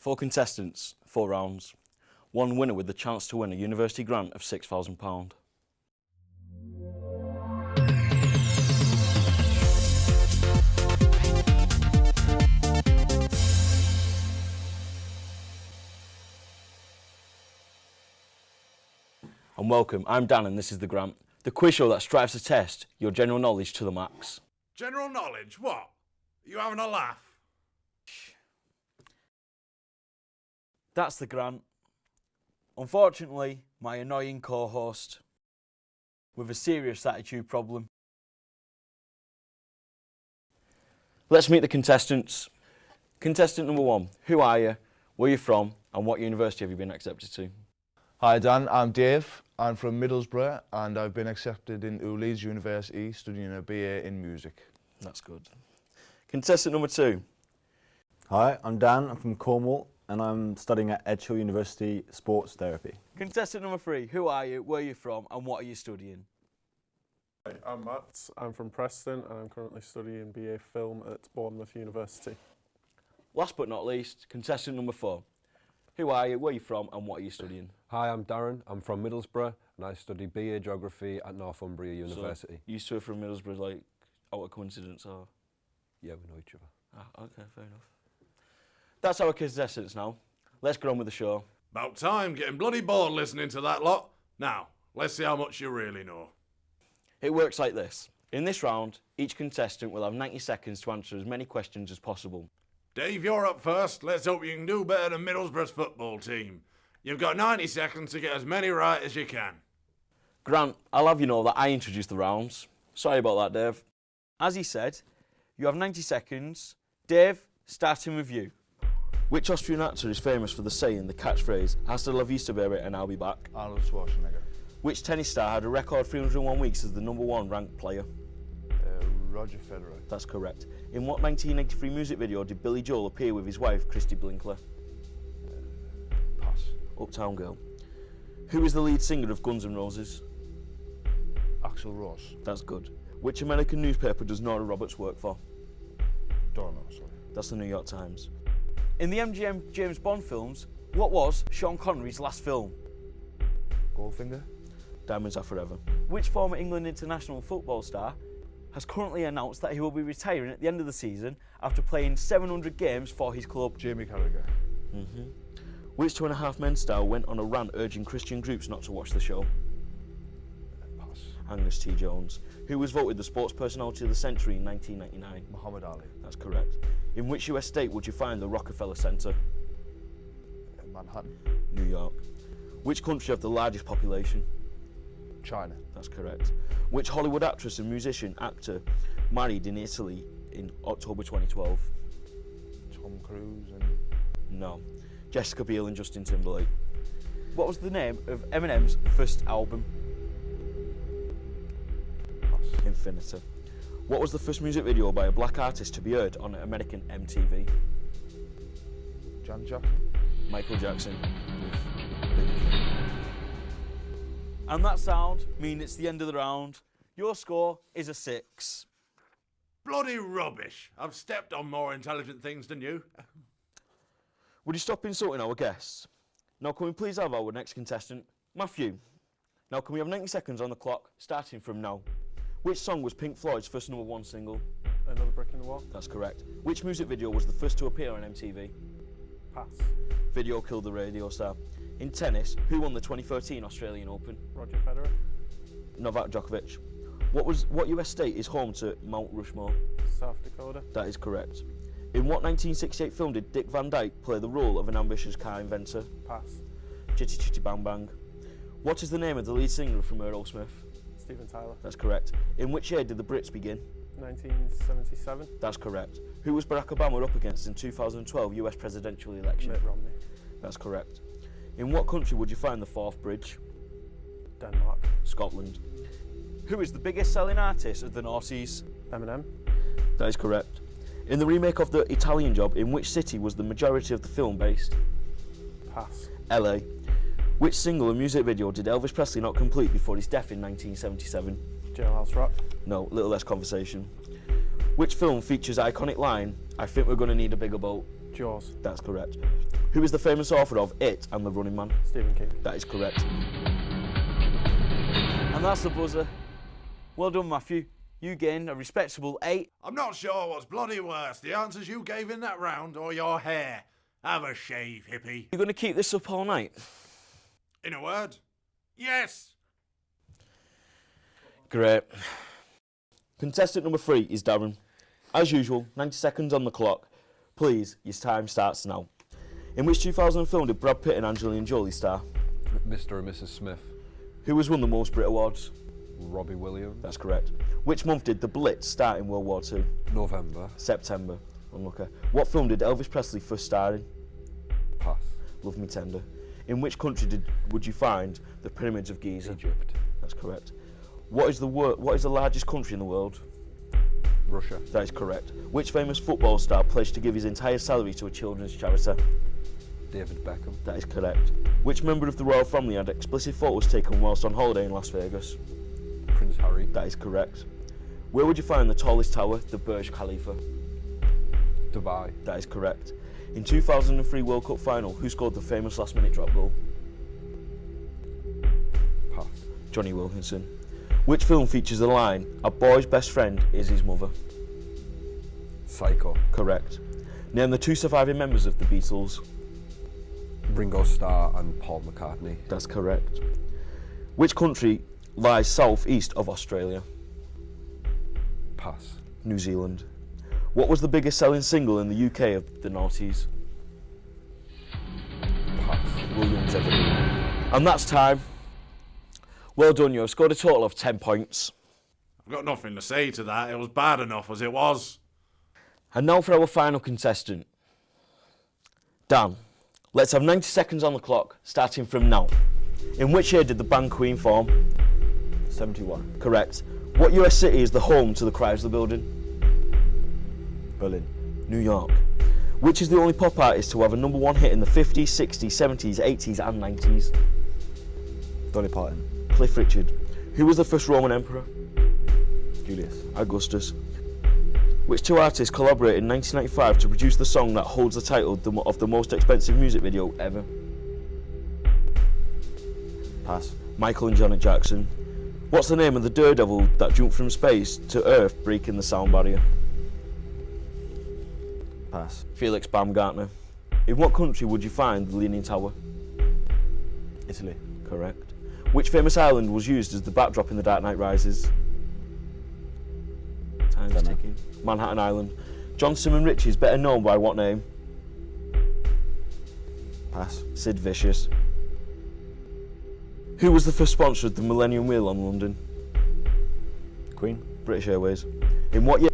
4 contestants, 4 rounds. 1 winner with the chance to win a university grant of £6,000. And welcome, I'm Dan and this is The Grant, the quiz show that strives to test your general knowledge to the max. General knowledge? What? You having a laugh? That's The Grant. Unfortunately, my annoying co-host with a serious attitude problem. Let's meet the contestants. Contestant number 1, who are you, where are you from, and what university have you been accepted to? Hi Dan, I'm Dave. I'm from Middlesbrough and I've been accepted into Leeds University studying a BA in music. That's good. Contestant number 2. Hi, I'm Dan. I'm from Cornwall and I'm studying at Edgehill University Sports Therapy. Contestant number 3, who are you, where are you from, and what are you studying? Hi, I'm Matt. I'm from Preston and I'm currently studying BA Film at Bournemouth University. Last but not least, contestant number 4. Who are you, where are you from, and what are you studying? Hi, I'm Darren. I'm from Middlesbrough and I study BA Geography at Northumbria University. So, you two are from Middlesbrough, like, out of coincidence, or? Yeah, we know each other. Ah, okay, fair enough. That's our contestants now. Let's get on with the show. About time, getting bloody bored listening to that lot. Now, let's see how much you really know. It works like this. In this round, each contestant will have 90 seconds to answer as many questions as possible. Dave, you're up first. Let's hope you can do better than Middlesbrough's football team. You've got 90 seconds to get as many right as you can. Grant, I'll have you know that I introduced the rounds. Sorry about that, Dave. As he said, you have 90 seconds. Dave, starting with you. Which Austrian actor is famous for the saying, the catchphrase, hasta la vista baby, and I'll be back? Arnold Schwarzenegger. Which tennis star had a record 301 weeks as the #1 ranked player? Roger Federer. That's correct. In what 1983 music video did Billy Joel appear with his wife, Christy Blinkler? Pass. Uptown Girl. Who is the lead singer of Guns N' Roses? Axl Rose. That's good. Which American newspaper does Nora Roberts work for? Don't know, sorry. That's the New York Times. In the MGM James Bond films, what was Sean Connery's last film? Goldfinger. Diamonds Are Forever. Which former England international football star has currently announced that he will be retiring at the end of the season after playing 700 games for his club? Jamie Carragher. Which 2.5 Men star went on a rant urging Christian groups not to watch the show? Pass. Angus T. Jones. Who was voted the Sports Personality of the Century in 1999? Muhammad Ali. That's correct. In which US state would you find the Rockefeller Center? Manhattan. New York. Which country have the largest population? China. That's correct. Which Hollywood actress and actor married in Italy in October 2012? Tom Cruise and... No. Jessica Biel and Justin Timberlake. What was the name of Eminem's first album? Pass. Infinity. What was the first music video by a black artist to be heard on American MTV? Janet Jackson. Michael Jackson. And that sound means it's the end of the round. Your score is a 6. Bloody rubbish. I've stepped on more intelligent things than you. Would you stop insulting our guests? Now can we please have our next contestant, Matthew? Now can we have 90 seconds on the clock, starting from now? Which song was Pink Floyd's first #1 single? Another Brick in the Wall. That's correct. Which music video was the first to appear on MTV? Pass. Video killed the radio star. In tennis, who won the 2013 Australian Open? Roger Federer. Novak Djokovic. What US state is home to Mount Rushmore? South Dakota. That is correct. In what 1968 film did Dick Van Dyke play the role of an ambitious car inventor? Pass. Chitty Chitty Bang Bang. What is the name of the lead singer from Aerosmith? Steven Tyler. That's correct. In which year did the Brits begin? 1977. That's correct. Who was Barack Obama up against in 2012 US presidential election? Mitt Romney. That's correct. In what country would you find the Forth Bridge? Denmark. Scotland. Who is the biggest selling artist of the noughties? Eminem. That is correct. In the remake of The Italian Job, in which city was the majority of the film based? Pass. LA. Which single and music video did Elvis Presley not complete before his death in 1977? Jailhouse Rock. No, little less conversation. Which film features iconic line, I think we're going to need a bigger boat? Jaws. That's correct. Who is the famous author of It and the Running Man? Stephen King. That is correct. And that's the buzzer. Well done, Matthew. You gained a respectable 8. I'm not sure what's bloody worse, the answers you gave in that round or your hair. Have a shave, hippie. You're going to keep this up all night? In a word, yes. Great. Contestant number 3 is Darren. As usual, 90 seconds on the clock. Please, your time starts now. In which 2000 film did Brad Pitt and Angelina Jolie star? Mr. and Mrs. Smith. Who has won the most Brit Awards? Robbie Williams. That's correct. Which month did the Blitz start in World War II? November. September. Unlucky. What film did Elvis Presley first star in? Pass. Love Me Tender. In which country would you find the Pyramids of Giza? Egypt. That's correct. What is the largest country in the world? Russia. That is correct. Which famous football star pledged to give his entire salary to a children's charity? David Beckham. That is correct. Which member of the royal family had explicit photos taken whilst on holiday in Las Vegas? Prince Harry. That is correct. Where would you find the tallest tower, the Burj Khalifa? Dubai. That is correct. In 2003 World Cup final, who scored the famous last-minute drop goal? Pass. Johnny Wilkinson. Which film features the line, "A boy's best friend is his mother"? Psycho. Correct. Name the 2 surviving members of the Beatles. Ringo Starr and Paul McCartney. That's correct. Which country lies south-east of Australia? Pass. New Zealand. What was the biggest selling single in the UK of the noughties? Pass. Williams Evergreen. And that's time. Well done, you have scored a total of 10 points. I've got nothing to say to that. It was bad enough as it was. And now for our final contestant. Dan, let's have 90 seconds on the clock, starting from now. In which year did the band Queen form? 71. Correct. What US city is the home to the Chrysler Building? Berlin. New York. Which is the only pop artist to have a number 1 hit in the 50s, 60s, 70s, 80s and 90s? Dolly Parton. Cliff Richard. Who was the first Roman emperor? Julius. Augustus. Which 2 artists collaborated in 1995 to produce the song that holds the title of the most expensive music video ever? Pass. Michael and Janet Jackson. What's the name of the daredevil that jumped from space to Earth, breaking the sound barrier? Pass. Felix Baumgartner. In what country would you find the Leaning Tower? Italy. Correct. Which famous island was used as the backdrop in The Dark Knight Rises? Time's Dunno. ticking. Manhattan Island. John Simon Ritchie is better known by what name? Pass. Sid Vicious. Who was the first sponsor of the Millennium Wheel on London? Queen. British Airways. In what year?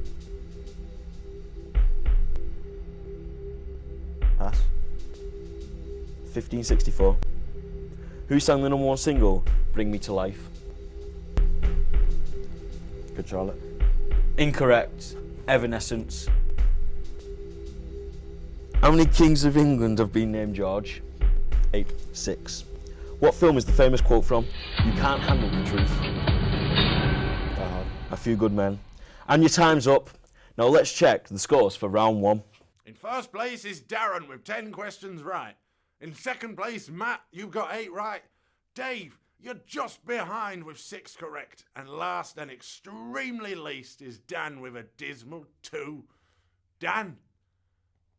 Pass. 1564. Who sang the number 1 single, Bring Me to Life? Good Charlotte. Incorrect. Evanescence. How many kings of England have been named George? 8. 6. What film is the famous quote from? You can't handle the truth. Die Hard. A Few Good Men. And your time's up. Now let's check the scores for round 1. In first place is Darren with 10 questions right. In second place, Matt, you've got 8 right. Dave, you're just behind with 6 correct. And last and extremely least is Dan with a dismal 2. Dan,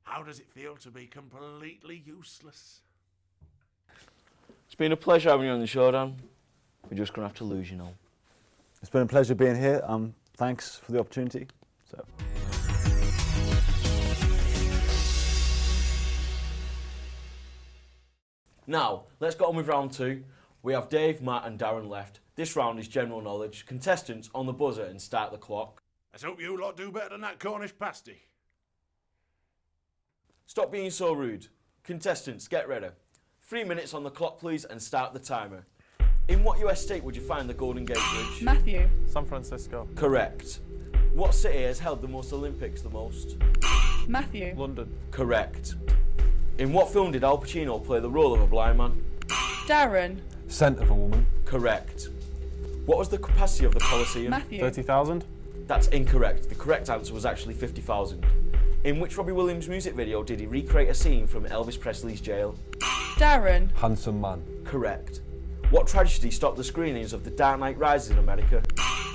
how does it feel to be completely useless? It's been a pleasure having you on the show, Dan. We're just going to have to lose, you know. It's been a pleasure being here. Thanks for the opportunity. So. Now, let's get on with round 2. We have Dave, Matt and Darren left. This round is general knowledge. Contestants on the buzzer and start the clock. Let's hope you lot do better than that Cornish pasty. Stop being so rude. Contestants, get ready. 3 minutes on the clock, please, and start the timer. In what US state would you find the Golden Gate Bridge? Matthew. San Francisco. Correct. What city has held the most Olympics the most? Matthew. London. Correct. In what film did Al Pacino play the role of a blind man? Darren. Scent of a Woman. Correct. What was the capacity of the Colosseum? Matthew. 30,000. That's incorrect. The correct answer was actually 50,000. In which Robbie Williams music video did he recreate a scene from Elvis Presley's jail? Darren. Handsome Man. Correct. What tragedy stopped the screenings of The Dark Knight Rises in America?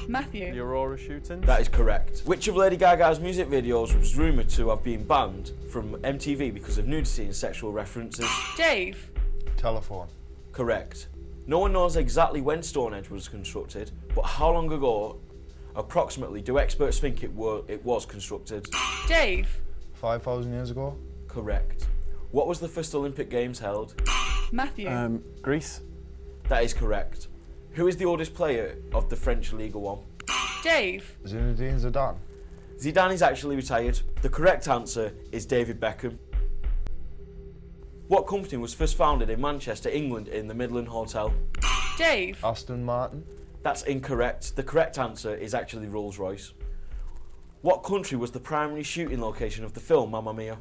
Matthew. The Aurora shootings. That is correct. Which of Lady Gaga's music videos was rumoured to have been banned from MTV because of nudity and sexual references? Dave. Telephone. Correct. No one knows exactly when Stonehenge was constructed, but how long ago, approximately, do experts think it was constructed? Dave. 5,000 years ago. Correct. What was the first Olympic Games held? Matthew. Greece. That is correct. Who is the oldest player of the French Ligue 1? Dave. Zinedine Zidane. Zidane is actually retired. The correct answer is David Beckham. What company was first founded in Manchester, England in the Midland Hotel? Dave. Aston Martin. That's incorrect. The correct answer is actually Rolls-Royce. What country was the primary shooting location of the film Mamma Mia?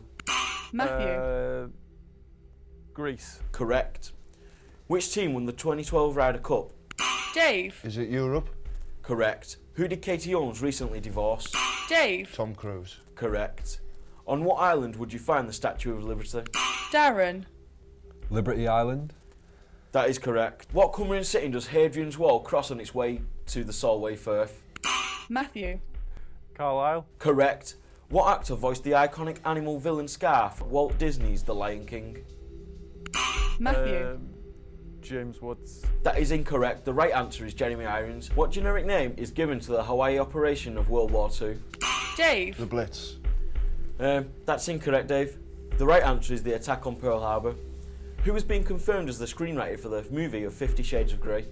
Matthew. Greece. Correct. Which team won the 2012 Ryder Cup? Dave. Is it Europe? Correct. Who did Katie Holmes recently divorce? Dave. Tom Cruise. Correct. On what island would you find the Statue of Liberty? Darren. Liberty Island. That is correct. What Cumbrian city does Hadrian's Wall cross on its way to the Solway Firth? Matthew. Carlisle. Correct. What actor voiced the iconic animal villain Scar for Walt Disney's The Lion King? Matthew. James Woods. That is incorrect. The right answer is Jeremy Irons. What generic name is given to the Hawaii operation of World War II? Dave. The Blitz. That's incorrect, Dave. The right answer is the attack on Pearl Harbor. Who has been confirmed as the screenwriter for the movie of 50 Shades of Grey?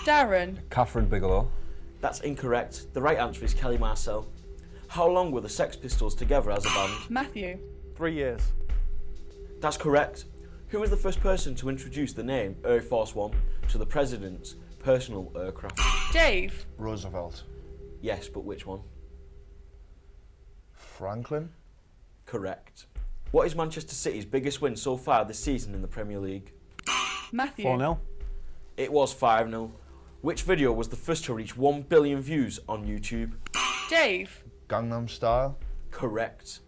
Darren. Catherine Bigelow. That's incorrect. The right answer is Kelly Marcel. How long were the Sex Pistols together as a band? Matthew. 3 years. That's correct. Who was the first person to introduce the name Air Force One to the President's personal aircraft? Dave. Roosevelt. Yes, but which one? Franklin. Correct. What is Manchester City's biggest win so far this season in the Premier League? Matthew. 4-0. It was 5-0. Which video was the first to reach 1 billion views on YouTube? Dave. Gangnam Style. Correct.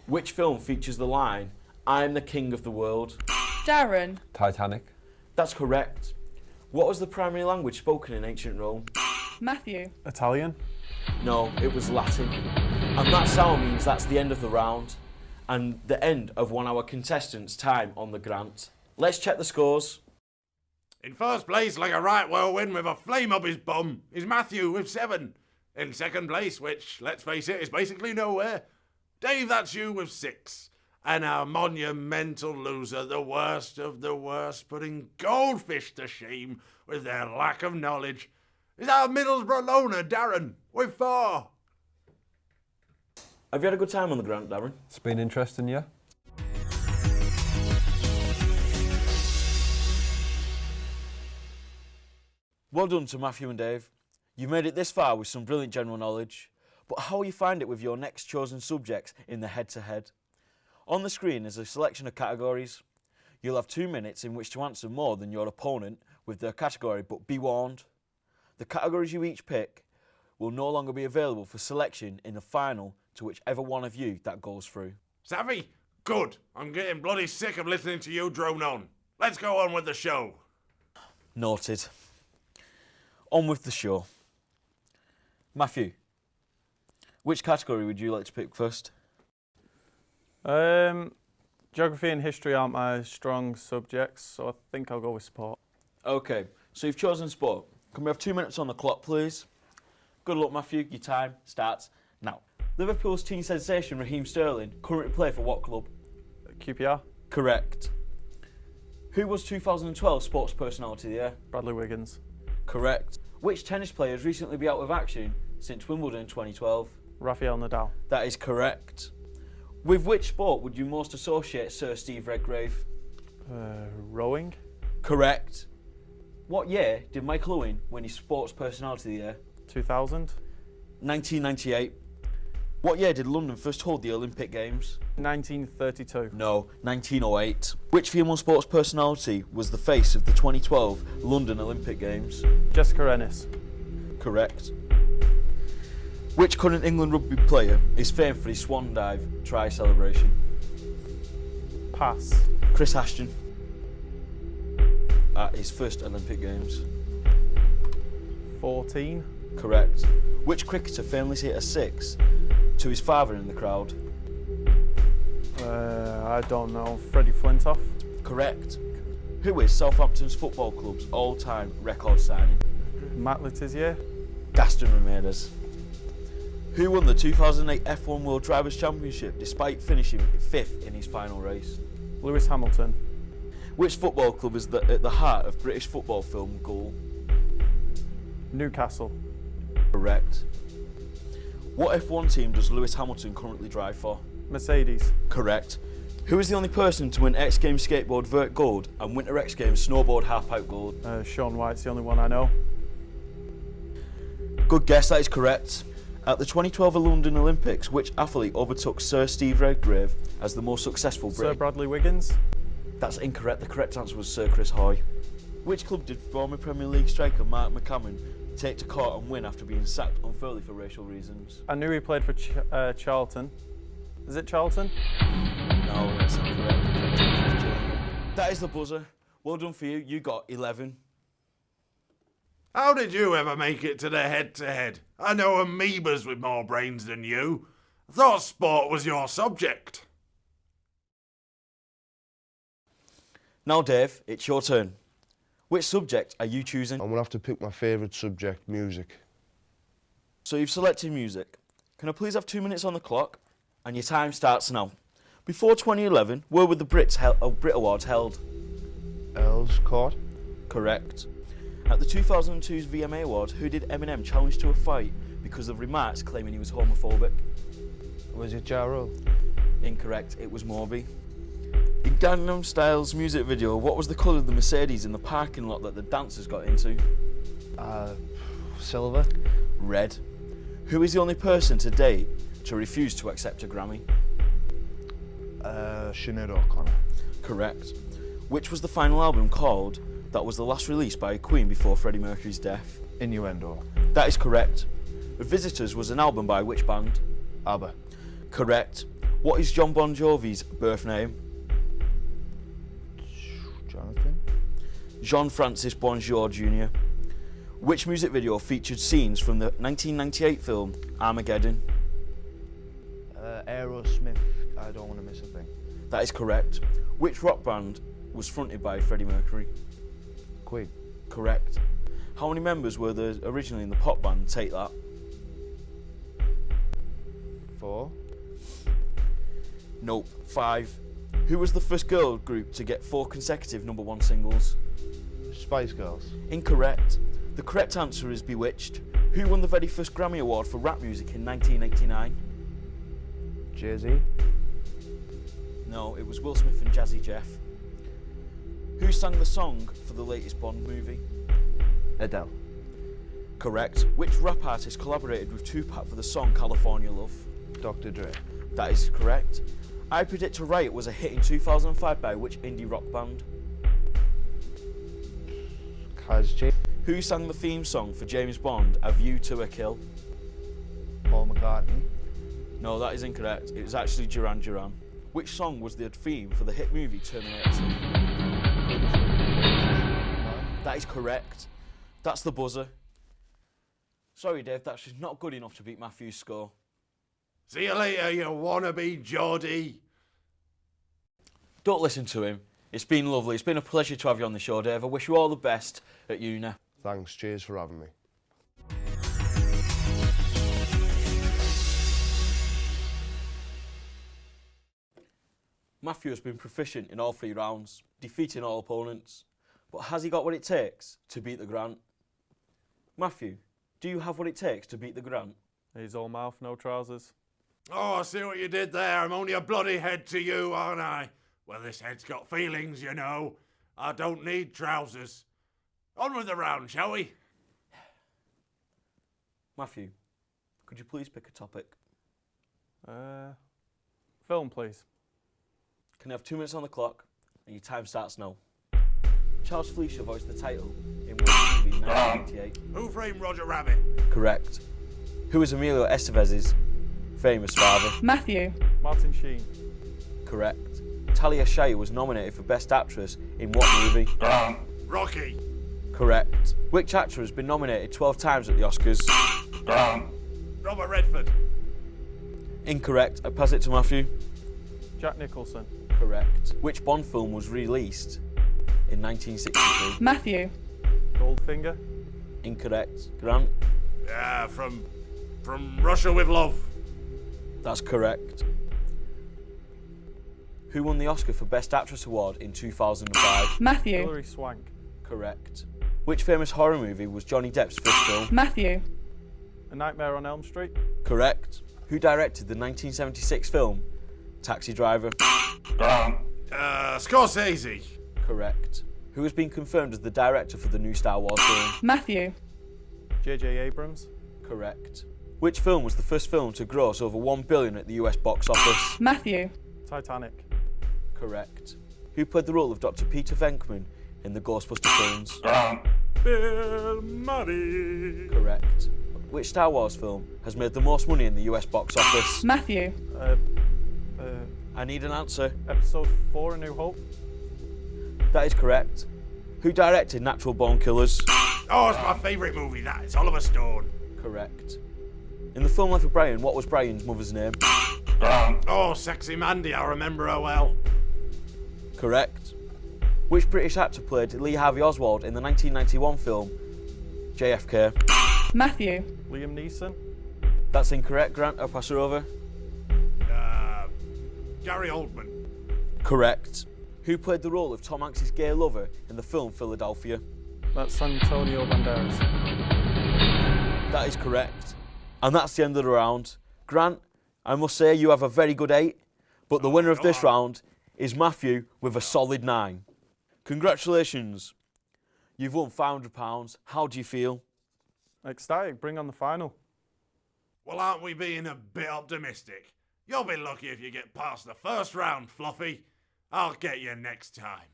Which film features the line, "I'm the king of the world"? Darren. Titanic. That's correct. What was the primary language spoken in ancient Rome? Matthew. Italian. No, it was Latin. And that sound means that's the end of the round and the end of one of our contestants' time on the grant. Let's check the scores. In first place, like a right whirlwind with a flame up his bum, is Matthew with 7. In second place, which, let's face it, is basically nowhere, Dave, that's you, with 6. And our monumental loser, the worst of the worst, putting goldfish to shame with their lack of knowledge, is our Middlesbrough loner, Darren, with 4. Have you had a good time on the grant, Darren? It's been interesting, yeah? Well done to Matthew and Dave. You've made it this far with some brilliant general knowledge, but how will you find it with your next chosen subjects in the head-to-head? On the screen is a selection of categories. You'll have 2 minutes in which to answer more than your opponent with their category, but be warned, the categories you each pick will no longer be available for selection in the final to whichever one of you that goes through. Savvy? Good. I'm getting bloody sick of listening to you drone on. Let's go on with the show. Noted. On with the show. Matthew, which category would you like to pick first? Geography and history aren't my strong subjects, so I think I'll go with sport. Okay, so you've chosen sport. Can we have 2 minutes on the clock, please? Good luck, Matthew. Your time starts now. Liverpool's teen sensation Raheem Sterling currently play for what club? QPR. Correct. Who was 2012 Sports Personality of the Year? Bradley Wiggins. Correct. Which tennis player has recently been out of action since Wimbledon 2012? Rafael Nadal. That is correct. With which sport would you most associate Sir Steve Redgrave? Rowing. Correct. What year did Michael Owen win his Sports Personality of the Year? 2000. 1998. What year did London first hold the Olympic Games? 1932. No, 1908. Which female sports personality was the face of the 2012 London Olympic Games? Jessica Ennis. Correct. Which current England rugby player is famed for his swan dive try celebration? Pass. Chris Ashton. At his first Olympic Games. 14. Correct. Which cricketer famously hit a six to his father in the crowd? I don't know. Freddie Flintoff. Correct. Who is Southampton's Football Club's all-time record signing? Matt Letizia. Gaston Ramirez. Who won the 2008 F1 World Drivers' Championship despite finishing 5th in his final race? Lewis Hamilton. Which football club is at the heart of British football film Goal? Newcastle. Correct. What F1 team does Lewis Hamilton currently drive for? Mercedes. Correct. Who is the only person to win X Games skateboard vert gold and Winter X Games snowboard half pipe gold? Sean White's the only one I know. Good guess, that is correct. At the 2012 London Olympics, which athlete overtook Sir Steve Redgrave as the most successful Sir Brit? Bradley Wiggins. That's incorrect. The correct answer was Sir Chris Hoy. Which club did former Premier League striker Mark McCammon take to court and win after being sacked unfairly for racial reasons? I knew he played for Charlton. Is it Charlton? No, that's incorrect. That is the buzzer. Well done for you. You got 11. How did you ever make it to the head-to-head? I know amoebas with more brains than you. I thought sport was your subject. Now, Dave, it's your turn. Which subject are you choosing? I'm gonna have to pick my favourite subject, music. So you've selected music. Can I please have 2 minutes on the clock? And your time starts now. Before 2011, where were the Brit Awards held? Earls Court. Correct. At the 2002's VMA Awards, who did Eminem challenge to a fight because of remarks claiming he was homophobic? Was it Ja Rule? Incorrect, it was Moby. In Gangnam Style's music video, what was the colour of the Mercedes in the parking lot that the dancers got into? Silver. Red. Who is the only person to date to refuse to accept a Grammy? Sinead O'Connor. Correct. Which was the final album called that was the last released by Queen before Freddie Mercury's death? Innuendo. That is correct. The Visitors was an album by which band? ABBA. Correct. What is John Bon Jovi's birth name? Jonathan. Jean Francis Bonjour Jr. Which music video featured scenes from the 1998 film Armageddon? Aerosmith. I don't want to miss a thing. That is correct. Which rock band was fronted by Freddie Mercury? Queen. Correct. How many members were there originally in the pop band Take That? 4. Nope, 5. Who was the first girl group to get 4 consecutive #1 singles? Spice Girls. Incorrect. The correct answer is Bewitched. Who won the very first Grammy Award for rap music in 1989? Jay-Z. No, it was Will Smith and Jazzy Jeff. Who sang the song for the latest Bond movie? Adele. Correct. Which rap artist collaborated with Tupac for the song California Love? Dr. Dre. That is correct. I Predict a Riot was a hit in 2005 by which indie rock band? Kaz J. Who sang the theme song for James Bond, A View to a Kill? Paul McCartney. No, that is incorrect. It was actually Duran Duran. Which song was the theme for the hit movie Terminator 2? That is correct. That's the buzzer. Sorry, Dave, that's just not good enough to beat Matthew's score. See you later, you wannabe Geordie. Don't listen to him. It's been lovely. It's been a pleasure to have you on the show, Dave. I wish you all the best at uni. Thanks. Cheers for having me. Matthew has been proficient in all 3 rounds, defeating all opponents. But has he got what it takes to beat the Grant? Matthew, do you have what it takes to beat the Grant? He's all mouth, no trousers. Oh, I see what you did there. I'm only a bloody head to you, aren't I? Well, this head's got feelings, you know. I don't need trousers. On with the round, shall we? Matthew, could you please pick a topic? Film, please. Can I have 2 minutes on the clock? And your time starts now. Charles Fleischer voiced the title in which movie in 1988? Who Framed Roger Rabbit? Correct. Who is Emilio Estevez's famous father? Matthew. Martin Sheen. Correct. Talia Shire was nominated for Best Actress in what movie? Rocky. Correct. Which actor has been nominated 12 times at the Oscars? Robert Redford. Incorrect. I pass it to Matthew. Jack Nicholson. Correct. Which Bond film was released in 1963? Matthew. Goldfinger. Incorrect. Grant? Yeah, from Russia with Love. That's correct. Who won the Oscar for Best Actress Award in 2005? Matthew. Hilary Swank. Correct. Which famous horror movie was Johnny Depp's first film? Matthew. A Nightmare on Elm Street. Correct. Who directed the 1976 film Taxi Driver? Scorsese. Correct. Who has been confirmed as the director for the new Star Wars film? Matthew. J.J. Abrams. Correct. Which film was the first film to gross over $1 billion at the US box office? Matthew. Titanic. Correct. Who played the role of Dr. Peter Venkman in the Ghostbuster films? Bill Murray. Correct. Which Star Wars film has made the most money in the US box office? Matthew. I need an answer. Episode 4, A New Hope. That is correct. Who directed Natural Born Killers? Oh, it's my favourite movie, that. It's Oliver Stone. Correct. In the film Life of Brian, what was Brian's mother's name? Oh, Sexy Mandy, I remember her well. Correct. Which British actor played Lee Harvey Oswald in the 1991 film JFK? Matthew. Liam Neeson. That's incorrect, Grant. I'll pass her over. Gary Oldman. Correct. Who played the role of Tom Hanks' gay lover in the film Philadelphia? That's Antonio Banderas. That is correct. And that's the end of the round. Grant, I must say you have a very good 8, but the winner of this round is Matthew with a solid 9. Congratulations. You've won £500. How do you feel? Ecstatic. Bring on the final. Well, aren't we being a bit optimistic? You'll be lucky if you get past the first round, Fluffy. I'll get you next time.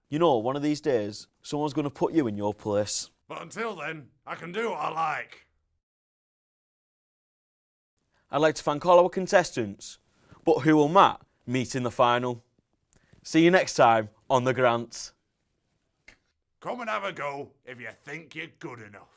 You know, one of these days, someone's going to put you in your place. But until then, I can do what I like. I'd like to thank all our contestants, but who will Matt meet in the final? See you next time on The Grants. Come and have a go if you think you're good enough.